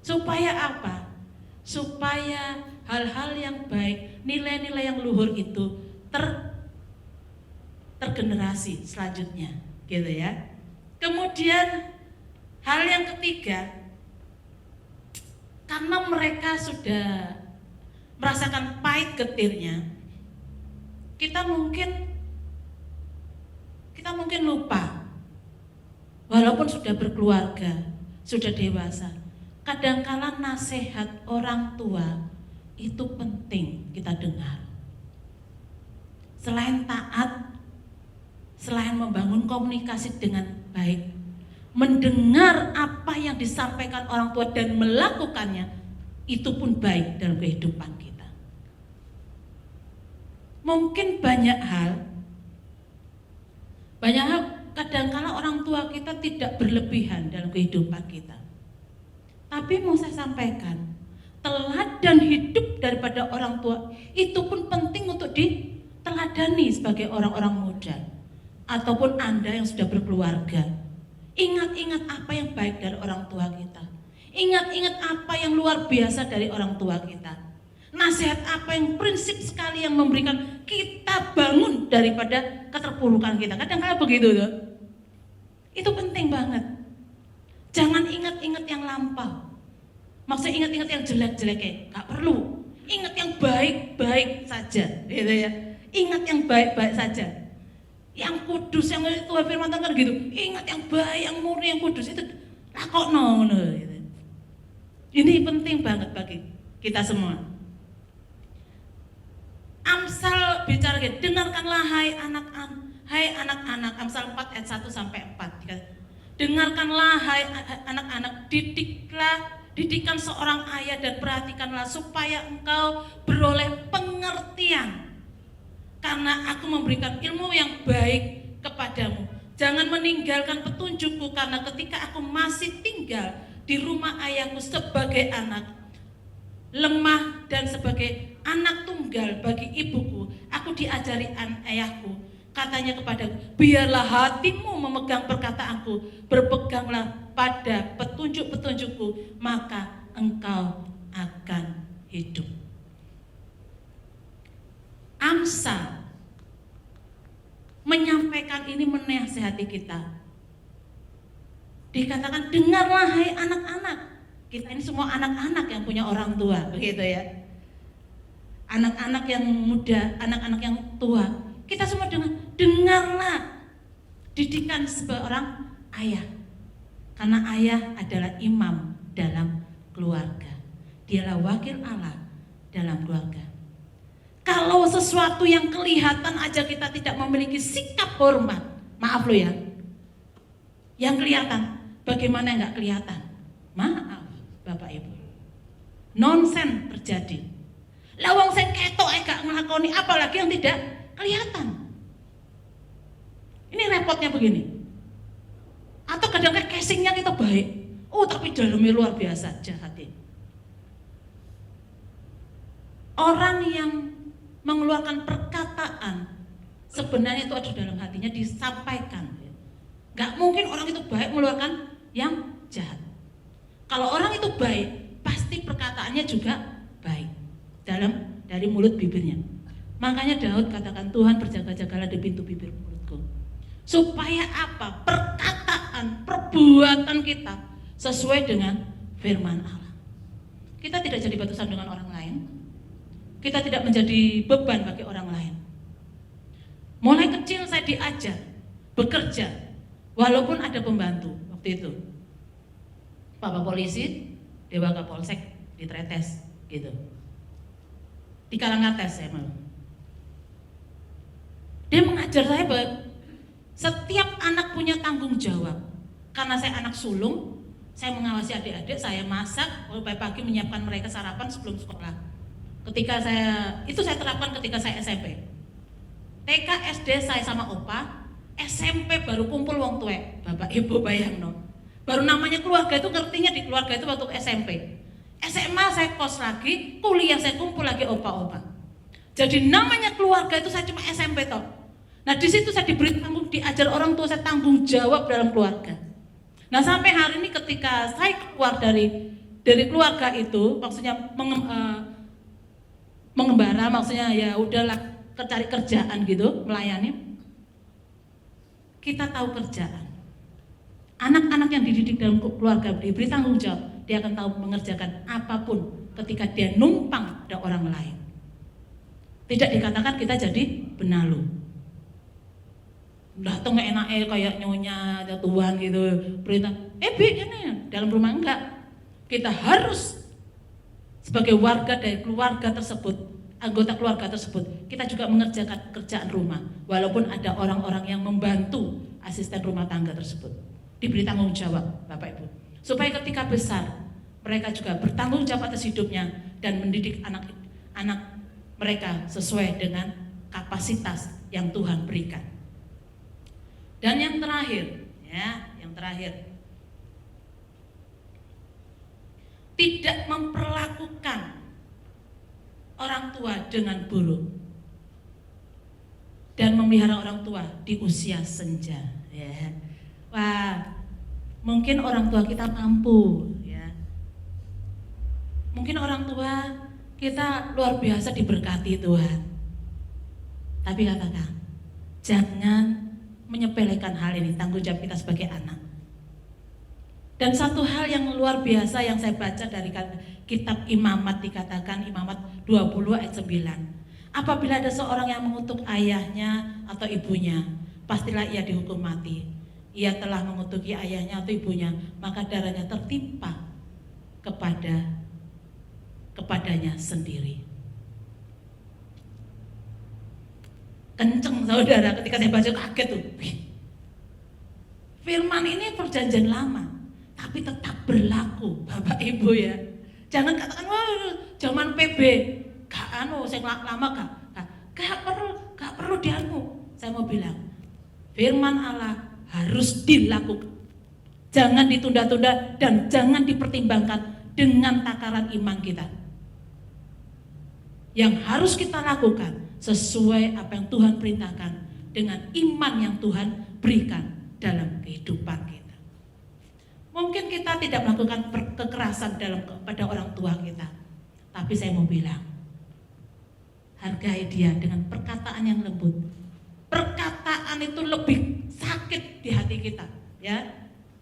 Supaya apa? Supaya hal-hal yang baik, nilai-nilai yang luhur itu tergenerasi selanjutnya gitu ya. Kemudian hal yang ketiga, karena mereka sudah merasakan pahit getirnya, kita mungkin lupa. Walaupun sudah berkeluarga, sudah dewasa, kadangkala nasihat orang tua itu penting kita dengar. Selain taat, selain membangun komunikasi dengan baik, mendengar apa yang disampaikan orang tua dan melakukannya, itu pun baik dalam kehidupan kita. Mungkin banyak hal kadangkala orang tua kita tidak berlebihan dalam kehidupan kita. Tapi mau saya sampaikan, teladan hidup daripada orang tua itu pun penting untuk diteladani sebagai orang-orang muda ataupun Anda yang sudah berkeluarga. Ingat-ingat apa yang baik dari orang tua kita. Ingat-ingat apa yang luar biasa dari orang tua kita. Nasihat apa yang prinsip sekali yang memberikan kita bangun daripada keterpurukan kita. Kadang-kadang begitu tuh. Itu penting banget. Jangan ingat-ingat yang lampau. Maksudnya ingat-ingat yang jelek-jeleknya, gak perlu. Ingat yang baik-baik saja, gitu ya. Ingat yang baik-baik saja. Yang kudus, yang Tuhan firman kan gitu. Ingat yang baik, yang murni, yang kudus itu lakokno gitu. Ini penting banget bagi kita semua. Amsal bicara gitu, dengarkanlah hai anak-anak, Amsal 4 ayat 1 sampai 4. Dengarkanlah hai anak-anak, didikan seorang ayah dan perhatikanlah supaya engkau beroleh pengertian. Karena aku memberikan ilmu yang baik kepadamu. Jangan meninggalkan petunjukku, karena ketika aku masih tinggal di rumah ayahku sebagai anak lemah dan sebagai anak tunggal bagi ibuku, aku diajari ayahku. Katanya kepadaku, biarlah hatimu memegang perkataanku, berpeganglah pada petunjuk-petunjukku, maka engkau akan hidup. Amsal menyampaikan ini, menasihati kita. Dikatakan, dengarlah hai anak-anak. Kita ini semua anak-anak yang punya orang tua, begitu ya. Anak-anak yang muda, anak-anak yang tua, kita semua dengarlah didikan seorang ayah. Karena ayah adalah imam dalam keluarga. Dialah wakil Allah dalam keluarga. Kalau sesuatu yang kelihatan aja kita tidak memiliki sikap hormat, maaf lo ya. Yang kelihatan, bagaimana yang gak kelihatan? Maaf Bapak Ibu. Nonsen terjadi. Lawang saya ketok gak ngelakoni, apalagi yang tidak kelihatan. Ini repotnya begini. Atau kadang-kadang casingnya kita baik, tapi dalamnya luar biasa jahatnya. Orang yang mengeluarkan perkataan, sebenarnya itu ada dalam hatinya disampaikan. Gak mungkin orang itu baik mengeluarkan yang jahat. Kalau orang itu baik, pasti perkataannya juga baik dari mulut bibirnya. Makanya Daud katakan, Tuhan berjaga-jagalah di pintu bibir mulutku. Supaya apa? Perkataan, perbuatan kita sesuai dengan firman Allah. Kita tidak jadi batu sandungan orang lain. Kita tidak menjadi beban bagi orang lain. Mulai kecil saya diajar bekerja, walaupun ada pembantu waktu itu. Bapak polisi, Dewa Kapolsek di Tretes gitu. Di Kalangates saya malu. Dia mengajar saya bahwa setiap anak punya tanggung jawab. Karena saya anak sulung, saya mengawasi adik-adik, saya masak, pagi menyiapkan mereka sarapan sebelum sekolah. Itu saya terapkan ketika saya SMP. TK, SD saya sama opa, SMP baru kumpul wong tuwek, bapak ibu bayangno. Baru namanya keluarga itu ngertinya di keluarga itu waktu SMP. SMA saya kos lagi, kuliah saya kumpul lagi opa-opa. Jadi namanya keluarga itu saya cuma SMP toh. Nah di situ saya diajar orang tua saya tanggung jawab dalam keluarga. Nah sampai hari ini ketika saya keluar dari keluarga itu, maksudnya mengembara, maksudnya ya udahlah cari kerjaan gitu, melayani. Kita tahu kerjaan. Anak-anak yang dididik dalam keluarga diberi tanggung jawab, dia akan tahu mengerjakan apapun ketika dia numpang pada orang lain. Tidak dikatakan kita jadi benalu. Datang enaknya kayak nyonya ada tuan gitu, perintah, Bi ini dalam rumah enggak. Kita harus sebagai warga dari keluarga tersebut, anggota keluarga tersebut, kita juga mengerjakan kerjaan rumah, walaupun ada orang-orang yang membantu asisten rumah tangga tersebut. Diberi tanggung jawab, Bapak Ibu, supaya ketika besar mereka juga bertanggung jawab atas hidupnya dan mendidik anak-anak mereka sesuai dengan kapasitas yang Tuhan berikan. Dan yang terakhir, tidak memperlakukan orang tua dengan buruk dan memelihara orang tua di usia senja. Ya. Wah, mungkin orang tua kita mampu, ya. Mungkin orang tua kita luar biasa diberkati Tuhan. Tapi katakan, jangan menyepelekan hal ini, tanggung jawab kita sebagai anak. Dan satu hal yang luar biasa yang saya baca dari kitab Imamat, dikatakan Imamat 20 ayat 9. Apabila ada seorang yang mengutuk ayahnya atau ibunya, pastilah ia dihukum mati. Ia telah mengutuki ayahnya atau ibunya, maka darahnya tertimpa kepadanya sendiri. Kenceng saudara, ketika saya baca kaget tuh. Firman ini perjanjian lama, tapi tetap berlaku, Bapak Ibu ya. Jangan katakan, wah zaman PB, saya lama gak perlu dianu. Saya mau bilang, firman Allah harus dilakukan. Jangan ditunda-tunda dan jangan dipertimbangkan dengan takaran iman kita. Yang harus kita lakukan sesuai apa yang Tuhan perintahkan dengan iman yang Tuhan berikan dalam kehidupan kita. Mungkin kita tidak melakukan kekerasan pada orang tua kita, tapi saya mau bilang, hargai dia dengan perkataan yang lembut. Perkataan itu lebih sakit di hati kita, ya.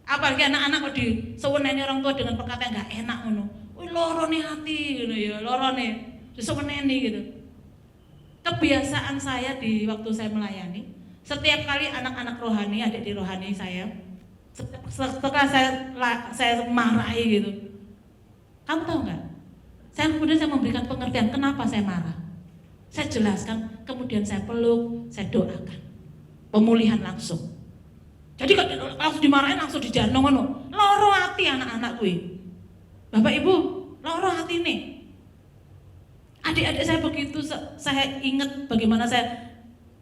Apalagi anak-anak kok diseweneni orang tua dengan perkataan nggak enak ngono. Lorone hati gitu ya, lorone diseweneni gitu. Kebiasaan saya di waktu saya melayani, setiap kali anak-anak rohani, adik di rohani saya, setelah saya marahi gitu, kamu tahu nggak? Kemudian saya memberikan pengertian kenapa saya marah. Saya jelaskan, kemudian saya peluk, saya doakan, pemulihan langsung. Jadi kalau langsung dimarahin, langsung dijarno ngono, loro hati anak-anak gue. Bapak Ibu, loro hati nih. Adik-adik saya begitu, saya ingat bagaimana saya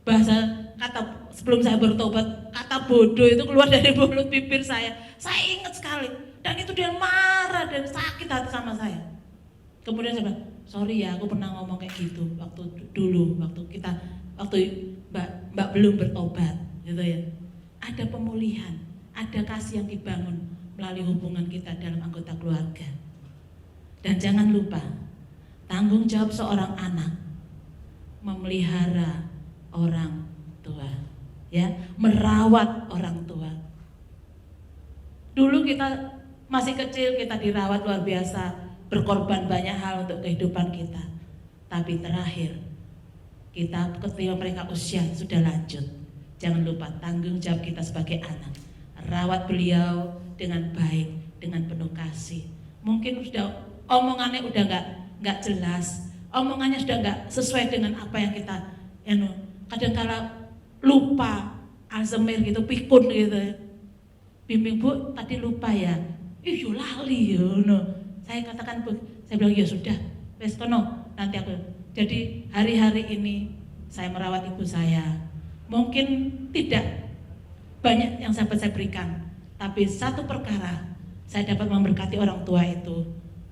bahasa kata sebelum saya bertobat, kata bodoh itu keluar dari mulut bibir saya. Saya ingat sekali, dan itu dia marah dan sakit hati sama saya. Kemudian saya bilang, sorry ya, aku pernah ngomong kayak gitu waktu dulu, waktu Mbak belum bertobat, gitu ya. Ada pemulihan, ada kasih yang dibangun melalui hubungan kita dalam anggota keluarga. Dan jangan lupa, tanggung jawab seorang anak memelihara orang tua, ya, merawat orang tua. Dulu kita masih kecil, kita dirawat luar biasa, berkorban banyak hal untuk kehidupan kita. Tapi terakhir, kita ketika mereka usia sudah lanjut, jangan lupa tanggung jawab kita sebagai anak. Rawat beliau dengan baik, dengan penuh kasih. Mungkin sudah omongannya udah nggak jelas, omongannya sudah nggak sesuai dengan apa yang kita, kadang-kala lupa, Alzheimer gitu, pikun gitu. Bimbing Bu, tadi lupa ya. Yo lali yo. Saya katakan Bu, saya bilang ya sudah, wes kono, nanti aku. Jadi hari-hari ini saya merawat ibu saya. Mungkin tidak banyak yang dapat saya berikan, tapi satu perkara, saya dapat memberkati orang tua itu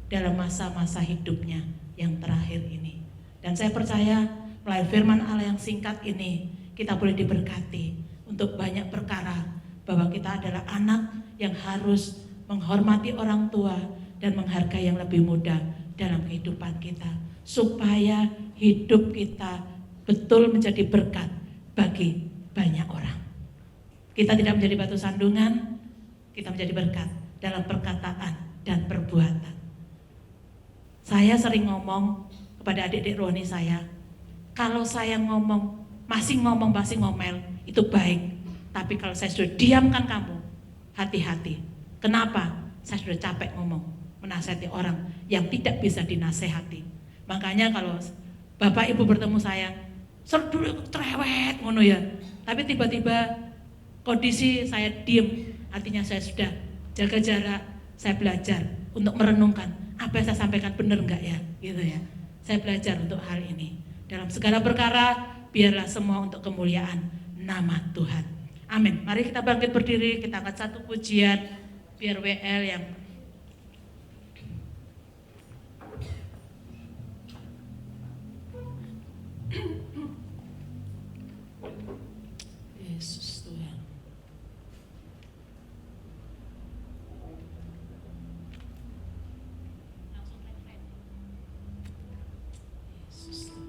dalam masa-masa hidupnya yang terakhir ini. Dan saya percaya melalui firman Allah yang singkat ini, kita boleh diberkati untuk banyak perkara, bahwa kita adalah anak yang harus menghormati orang tua dan menghargai yang lebih muda dalam kehidupan kita, supaya hidup kita betul menjadi berkat bagi banyak orang. Kita tidak menjadi batu sandungan, kita menjadi berkat dalam perkataan dan perbuatan. Saya sering ngomong kepada adik-adik rohani saya, kalau saya masih ngomel, itu baik. Tapi kalau saya sudah diamkan kamu, hati-hati. Kenapa? Saya sudah capek ngomong, menasihati orang yang tidak bisa dinasehati. Makanya kalau Bapak Ibu bertemu saya, dulu cerewet ngono ya. Tapi tiba-tiba kondisi saya diem, artinya saya sudah jaga jarak, saya belajar untuk merenungkan apa yang saya sampaikan benar enggak ya, gitu ya. Saya belajar untuk hal ini. Dalam segala perkara, biarlah semua untuk kemuliaan nama Tuhan. Amin. Mari kita bangkit berdiri, kita angkat satu pujian, biar WL yang Yesus Tuhan. Yesus Tuhan.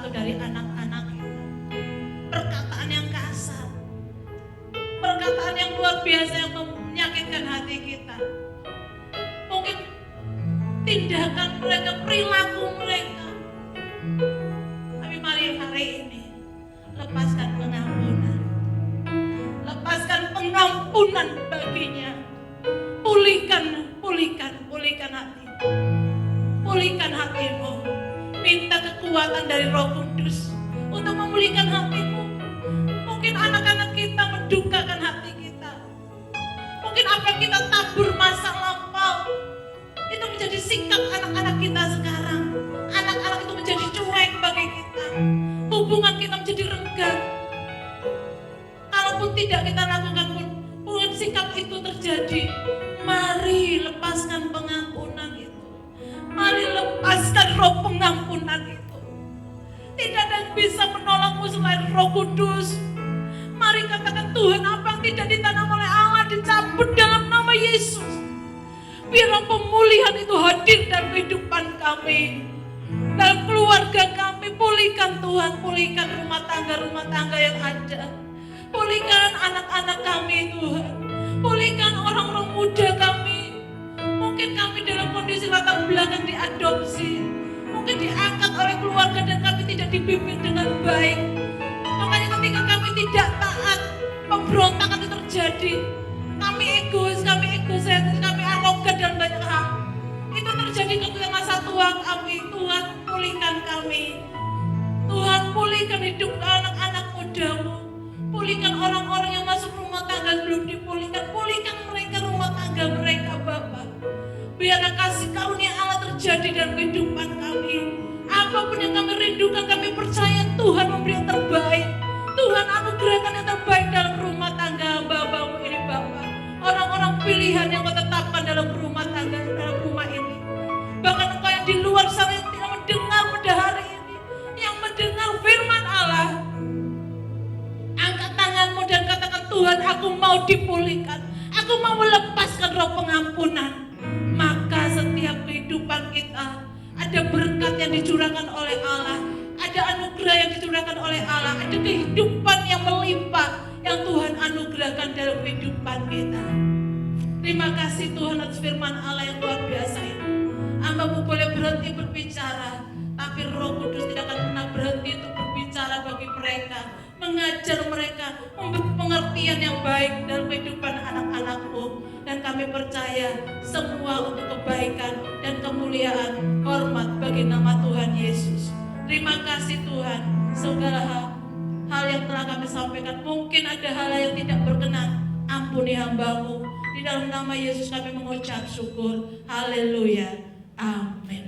satu dari anak-anak kita. Perkataan yang kasar, perkataan yang luar biasa yang menyakitkan hati kita. Mungkin tindakan mereka, perilaku mereka. Tapi mari hari ini lepaskan pengampunan. Lepaskan pengampunan baginya. Pulihkan hati. Pulihkan hatimu. Minta kekuatan dari Roh Kudus untuk memulihkan hatimu. Mungkin anak-anak kita mendukakan hati kita. Mungkin apa yang kita tabur masa lampau itu menjadi sikap anak-anak kita sekarang. Anak-anak itu menjadi cuek bagi kita. Hubungan kita menjadi renggang. Kalaupun tidak kita lakukan pun sikap itu terjadi, mari lepaskan pengampunan itu. Mari lepaskan roh pengampunan itu. Tidak ada yang bisa menolongmu selain Roh Kudus. Mari katakan, Tuhan, apa yang tidak ditanam oleh Allah dicabut dalam nama Yesus. Biar pemulihan itu hadir dalam kehidupan kami, dalam keluarga kami. Pulihkan Tuhan, pulihkan rumah tangga yang ada. Pulihkan anak-anak kami Tuhan. Pulihkan orang-orang muda kami. Mungkin kami dalam kondisi latar belakang diadopsi, mungkin diangkat oleh keluarga dan kami tidak dibimbing dengan baik. Makanya ketika kami tidak taat, pemberontakan itu terjadi. Kami egois, kami egosentris, kami arogan dan banyak hal. Itu terjadi ketika masa tua kami. Tuhan, pulihkan kami. Tuhan, pulihkan hidup anak-anak mudamu. Pulihkan orang-orang yang masuk rumah tangga belum dipulihkan. Pulihkan mereka rumah tangga mereka, Bapak. Biarlah kasih karunia Allah terjadi dalam kehidupan kami. Apapun yang kami rindukan, kami percaya Tuhan memberi yang terbaik. Tuhan anugerahkan yang terbaik dalam rumah tangga hamba-Mu ini, Bapak. Orang-orang pilihan yang Kau tetapkan dalam rumah tangga, dalam rumah ini. Bahkan Engkau yang di luar sana yang tidak mendengar pada hari ini, yang mendengar firman Allah, angkat tanganmu dan katakan, Tuhan, aku mau dipulihkan. Aku mau melepaskan roh pengampunan. Maka setiap kehidupan kita ada berkat yang dicurahkan oleh Allah, ada anugerah yang dicurahkan oleh Allah, ada kehidupan yang melimpah yang Tuhan anugerahkan dalam kehidupan kita. Terima kasih Tuhan atas firman Allah yang luar biasa ini. Hamba-Mu boleh berhenti berbicara, tapi Roh Kudus tidak akan pernah berhenti untuk berbicara bagi mereka, mengajar mereka, memberi pengertian yang baik dalam kehidupan anak-anak-Mu. Dan kami percaya semua untuk kebaikan dan kemuliaan, hormat bagi nama Tuhan Yesus. Terima kasih Tuhan, segala hal yang telah kami sampaikan, mungkin ada hal yang tidak berkenan, ampuni hamba-Mu. Di dalam nama Yesus kami mengucap syukur. Haleluya. Amin.